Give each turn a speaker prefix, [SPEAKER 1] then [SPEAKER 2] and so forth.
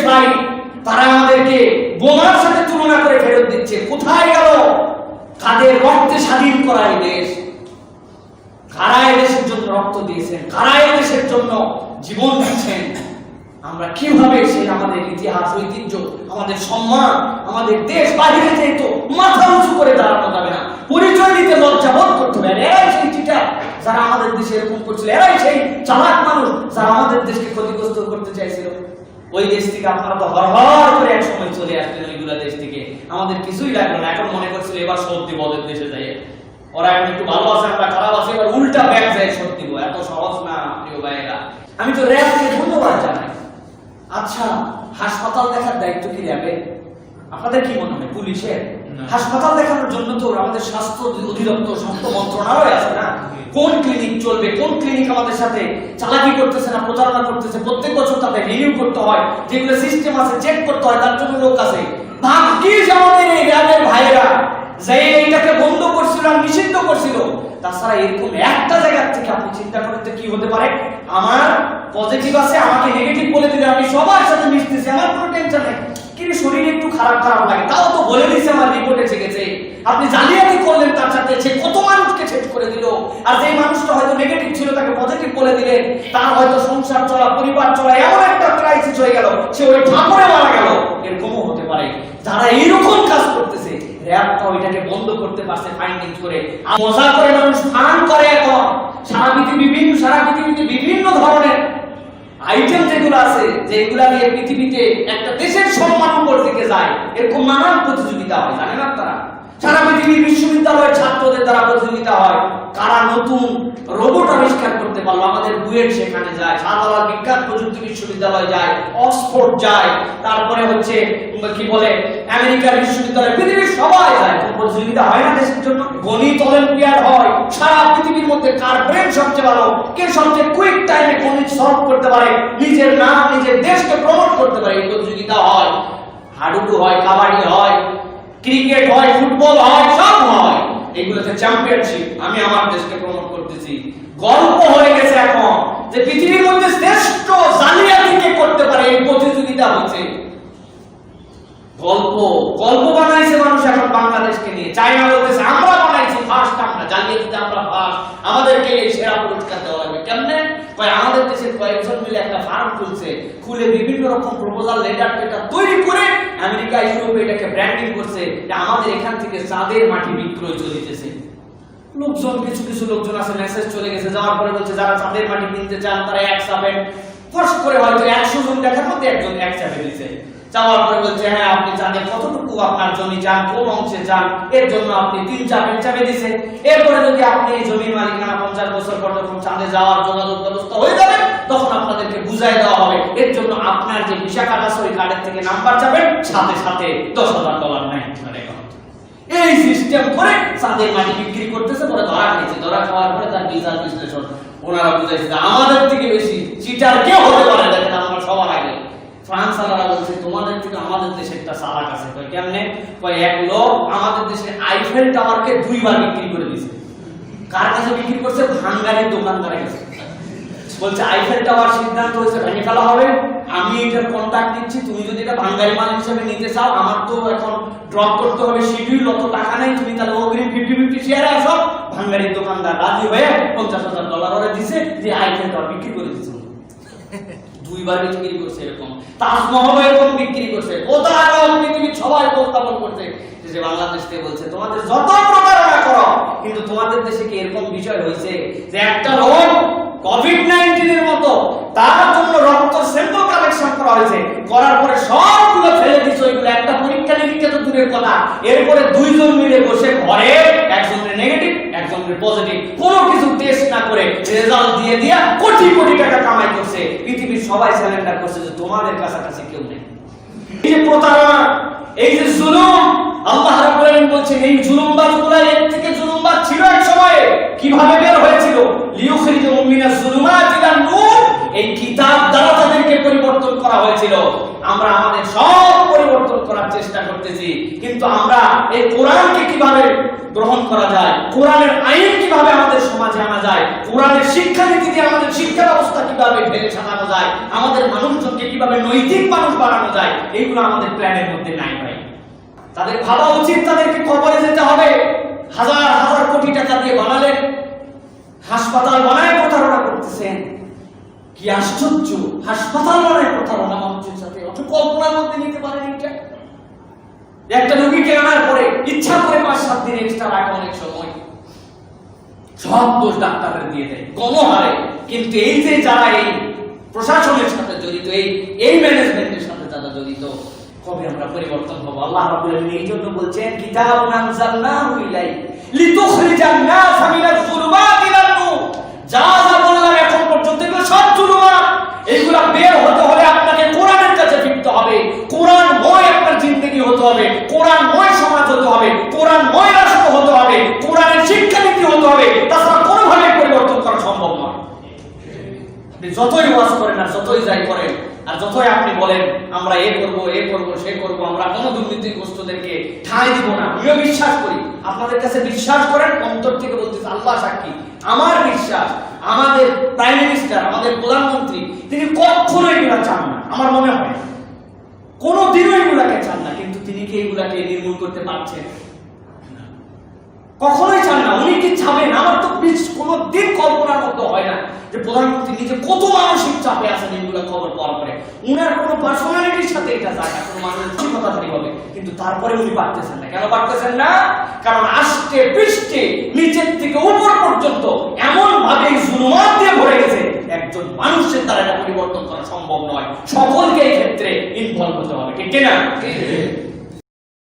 [SPEAKER 1] ভাই, তারা আমাদেরকে বোমার সাথে তুলনা করে ফেরত দিচ্ছে। কোথায় গেল কাদের রক্তে স্বাধীন করা এই দেশ? কারা এই দেশের জন্য রক্ত দিয়েছেন, কারা এই দেশের জন্য জীবন দিচ্ছেন? আমরা কিভাবে সেই আমাদের ইতিহাস, ঐতিহ্য, আমাদের সম্মান, আমাদের দেশ বাহিরে যেহেতু মাথা উঁচু করে দাঁড়ানো যাবে না, পরিচয় দিতে লজ্জা বোধ করতে হবে। এরাই সেই চিটা যারা আমাদের দেশে এরকম করছিল, এরাই সেই চালাক মানুষ যারা আমাদের দেশকে ক্ষতিগ্রস্ত করতে চাইছিল। ওই দেশ থেকে আপনারা তো হরহর করে এক সময় চলে আসলেন, ওইগুলা দেশ থেকে আমাদের কিছুই লাগলো না। এখন মনে করছিল এবার শোধ দিব ওদের দেশে যাই, ওরা এখন একটু ভালো আছে, আমরা খারাপ আছে, এবার উল্টা ব্যাগ যায় শোধ দিব। এত সহজ না প্রিয় ভাইয়েরা। আমি তো র্যাবকে ধন্যবাদ জানাই। আচ্ছা, হাসপাতাল দেখার দায়িত্ব কি র্যাবের? আপনাদের কি মনে হয় পুলিশের? হাসপাতাল দেখানোর জন্য তো আমাদের স্বাস্থ্য অধিদপ্তর, স্বাস্থ্য মন্ত্রণালয় আছে না? কোন ক্লিনিক চলবে, কোন ক্লিনিক আমাদের সাথে চালাকি করতেছে না প্রতারণা করতেছে, প্রত্যেক বছর তাদের রিনিউ করতে হয়, যেগুলো সিস্টেম আছে চেক করতে হয়, তার জন্য লোক আছে। ভাগ্যিস আমাদের এই র্যাবের ভাইয়েরা যে এইটাকে বন্ধ করছিল, নিষিদ্ধ করছিল। তাছাড়া এরকম একটা জায়গা থেকে আপনি চিন্তা করতে কি হতে পারে, আমার পজিটিভ আছে, আমাকে নেগেটিভ বলে দিলে আমি সবার সাথে মিশতেছি, আমার কোনো টেনশন নেই, কিন্তু শরীরে একটু খারাপ খারাপ লাগে, তাও তো বলে দিচ্ছে আমার রিপোর্টে চেকেছে। আপনি জালিয়াতি করলেন, তার সাথে সে কত মানুষকে শেষ করে দিল। আর যে মানুষটা হয়তো নেগেটিভ ছিল তাকে পজিটিভ বলে দিলেন, তার হয়তো সংসার চলা, পরিবার চলা এমন একটা ক্রাইসিস হয়ে গেল, সে ওই ঠাকুরে মারা গেল। এরকমও হতে পারে। যারা এইরকম কাজ করতেছে, র্যাবটা ওইটাকে বন্ধ করতে পারছে ফাইন্ডিং করে। মজা করে মানুষ ফান করে। এখন সারা পৃথিবীতে বিভিন্ন ধরনের আইটেম যেগুলো আছে, যেগুলা নিয়ে পৃথিবীতে একটা দেশের সম্মান উপর দিকে যায়, এরকম নানান প্রতিযোগিতা হয়, জানেন আপনারা? সারা পৃথিবীর বিশ্ববিদ্যালয়ের ছাত্রদের দ্বারা প্রতিযোগিতা হয়, কারা নতুন রোবট আবিষ্কার করতে পারলো। আমাদের বুয়েট সেখানে যায়, শাহজালাল বিজ্ঞান প্রযুক্তি বিশ্ববিদ্যালয় যায়, অক্সফোর্ড যায়, তারপরে হচ্ছে কি বলে আমেরিকার বিশ্ববিদ্যালয়, পৃথিবীর সবাই যায়। প্রতিযোগিতা হয় না দেশের জন্য? গণিত অলিম্পিয়াড হয়। সারা পৃথিবীর মধ্যে কার ব্রেন সবচেয়ে ভালো, কে সবচেয়ে কুইক টাইমে গণিত সলভ করতে পারে, নিজের নাম, নিজের দেশকে প্রমোট করতে পারে, এই প্রতিযোগিতা হয়। হাডুডু হয়, কাবাডি হয়, ক্রিকেট হয়, ফুটবল হয়, সব হয়। এগুলোতে চ্যাম্পিয়নশিপ। আমি আমার দেশকে প্রমোট করতেছি। গল্প হয়ে গেছে এখন যে পৃথিবীর মধ্যে শ্রেষ্ঠ জালিয়াতিকে করতে পারে, এই প্রতিযোগিতা হচ্ছে। গল্প বানাইছে মানুষ এখন বাংলাদেশকে নিয়ে। চায়না বলতেছে আমরা বানাইছি ফার্স্ট, আমরা জালিয়াতিতে আমরা ফার্স্ট, আমাদেরকে এই সেরা পুরস্কার দেওয়া লাগবে। কেমনে? আমাদের দেশের কয়েকজন মিলে একটা ফার্ম খুলছে, খুলে বিভিন্ন রকম প্রপোজাল লেটার তৈরি করে আমেরিকা, ইউরোপে এটাকে ব্র্যান্ডিং করছে। আমাদের এখান থেকে চাঁদের মাটি বিক্রয় চলিতেছে। লোকজন, কিছু লোকজন আছে, মেসেজ চলে গেছে, যাওয়ার পরে বলছে যারা চাঁদের মাটি কিনতে চান তারা এক চাপেন। ফস করে হয়তো 100 জন দেখার মধ্যে একজন এক চাপে দিচ্ছে। যাওয়ার পরে বলছে হ্যাঁ আপনি চাঁদে কতটুকু আপনার জমি চান, কোন অংশে চান, এর জন্য আপনি 3 চাপে দিছে। এরপরে যদি আপনি এই জমির মালিকানা 50 বছর পর যখন চাঁদে যাওয়ার যোগাযোগ ব্যবস্থা হয়ে যাবে, তখন আপনাদেরকে বুঝাই দেওয়া হবে, এর জন্য আপনার যে ভিসা কার্ড আছে ওই কার্ডের থেকে নাম্বার যাবেন, সাথে সাথে $10,000 নেয়। এই সিস্টেম করে চাঁদের মাটি বিক্রি করতেছে। পরে ধরা খেয়েছে, ধরা খাওয়ার পরে তার বিচার বিশ্লেষণ ওনারা বুঝাইছে আমাদের থেকে বেশি চিটার কে হতে পারে। দেখেন আমরা সবার আগে ফ্রান্সওয়ালারা বলছে তোমাদের থেকে আমাদের দেশে একটা চালাক আছে। কেমনে? এক লোক আমাদের দেশে আইফেল টাওয়ারকে 2 বার বিক্রি করে দিয়েছে। কার কাছে বিক্রি করছে? ভাঙ্গারির দোকানদারের কাছে। বলছে আইফেল টাওয়ার সিদ্ধান্ত হয়েছে ভেঙে ফেলা হবে, আমি এটার কন্ট্রাক্ট নিচ্ছি, তুমি যদি এটা ভাঙ্গারি মাল হিসেবে নিতে চাও, আমার তো এখন ড্রপ করতে হবে শিডিউল, অত টাকা নাই, তুমি তাহলে অগ্রিম 50-50 শেয়ারে আসো। ভাঙ্গারির দোকানদার রাজি হয়ে $50,000 ওরা দিছে, যে আইফেল টাওয়ার বিক্রি করে দিচ্ছে। 2 বার বিক্রি করছে। এরকম তাজমহল এরকম বিক্রি করছে। পৃথিবীর সবাই উপস্থাপন করছে যে বাংলাদেশ থেকে বলছে তোমাদের যত প্রতারণা করো, কিন্তু তোমাদের দেশে কি এরকম বিষয় হয়েছে যে একটা লোক কোভিড-19 এর মতো তার জন্য রক্ত স্যাম্পল কালেকশন করা হয়েছে, করার পরে সবগুলো ফেলে দিছে, ওইগুলো একটা পরীক্ষা নিরীক্ষা তো দূরের কথা, এরপরে 2 জন মিলে বসে ঘরে একজনের নেগেটিভ একজনের পজিটিভ, কোনো কিছু টেস্ট না করে রেজাল্ট দিয়ে কোটি কোটি টাকা কামাই করছে। পৃথিবীর সবাই স্যালেন্ডার করছে যে তোমাদের কাছাকাছি কেউ নেই। এই যে প্রতারণা, এই যে জুলুম, আল্লাহ রাব্বুল আলামিন বলছেন এই জুলুমবাজগুলো এর থেকে জুলুমবাজ ছিল এক সময়ে। কিভাবে বের হয়েছিল? লিইউখরিজুহুম মিনাজ জুলুমাতি ইলান নূর। এই কিতাব দ্বারা তাদেরকে পরিবর্তন করা হয়েছিল। আমরা আমাদের সব পরিবর্তন করার চেষ্টা করতেছি, কিন্তু আমরা এই কোরআনকে কিভাবে গ্রহণ করা যায়, কোরআনের আইন কিভাবে আমাদের সমাজে আনা যায়, কোরআনের শিক্ষানীতি দিয়ে আমাদের শিক্ষা ব্যবস্থা কিভাবে ঢেলে সাজানো যায়, আমাদের মানুষজনকে কিভাবে নৈতিক মানুষ বানানো যায়, এইগুলো আমাদের প্ল্যানের মধ্যে নাই ভাই। তাদের ভাবা উচিত তাদেরকে কবরে যেতে হবে। হাজার হাজার কোটি টাকা দিয়ে বানালেন, হাসপাতাল বানায় প্রতারণা করতেছেন। কি আশ্চর্য, হাসপাতাল বানায় প্রতারণা মানুষের সাথে, অত কল্পনার মধ্যে নিতে পারেন এটা। একটা রোগীকে আনার পরে ইচ্ছা করে 5-7 দিন এক্সট্রা রাখা অনেক সময়, সব দোষ ডাক্তারের দিয়ে দেয় গণহারে। কিন্তু এই যে যারা এই প্রশাসনের সাথে জড়িত, এই ম্যানেজমেন্টের সাথে যারা জড়িত, কবে আমরা পরিবর্তন হব? আল্লাহ রাব্বুল আলামিন এই জন্য বলছেন, কিতাবুন আনজালনাহু ইলাইক লিতুখরিজান নাস মিনাজ যুলুমাতি ইলান নূর। যা যা বললাম এখন পর্যন্ত এগুলো সব জুলুমাত। এইগুলা বের হতে হলে আপনাকে কোরআনের কাছে ফিরতে হবে, কোরআনময় আপনার জিন্দেগি হতে হবে, কোরআনময় সমাজ হতে হবে, কোরআনময় রাষ্ট্র হতে হবে, কোরআনের শিক্ষানীতি হতে হবে। তাছাড়া কোনোভাবেই পরিবর্তন করা সম্ভব নয়। আপনি যতই ওয়াজ করেন আর যতই যাই করেন আর যতই আপনি বলেন আমরা এ করবো সে করবো, আমরা কোনো দুর্নীতিগ্রস্তদেরকে ঠাঁই দিব না, আমিও বিশ্বাস করি, আপনাদের কাছে বিশ্বাস করেন, অন্তর থেকে বলতেছি, আল্লাহ সাক্ষী, আমার বিশ্বাস আমাদের প্রাইম মিনিস্টার, আমাদের প্রধানমন্ত্রী, তিনি কখনো এগুলা চান না, আমার মনে হয় কোনোদিনও এগুলাকে চান না। কিন্তু তিনি কি এগুলাকে নির্মূল করতে পারছেন? কখনোই চান না। উনি কি চাবেন? আমার তো কোনো দিন কল্পনার মতো হয় না যে প্রধানমন্ত্রী নিজে কত মানসিক চাপে আছেন এগুলো খবর পাওয়ার পরে। উনার কোনো পার্সোনালিটির সাথে এটা যায় না, কোনো মানসিকতাধারী হবে, কিন্তু তারপরে উনি পারতেছেন না। কেন পারতেছেন না? কারণ আষ্টে পৃষ্ঠে নিচের থেকে উপর পর্যন্ত এমন ভাবে জুলুমাত দিয়ে ভরে গেছে, একজন মানুষের দ্বারা এটা পরিবর্তন করা সম্ভব নয়। সকলকে এই ক্ষেত্রে ইনভলভ হতে হবে, ঠিক কিনা?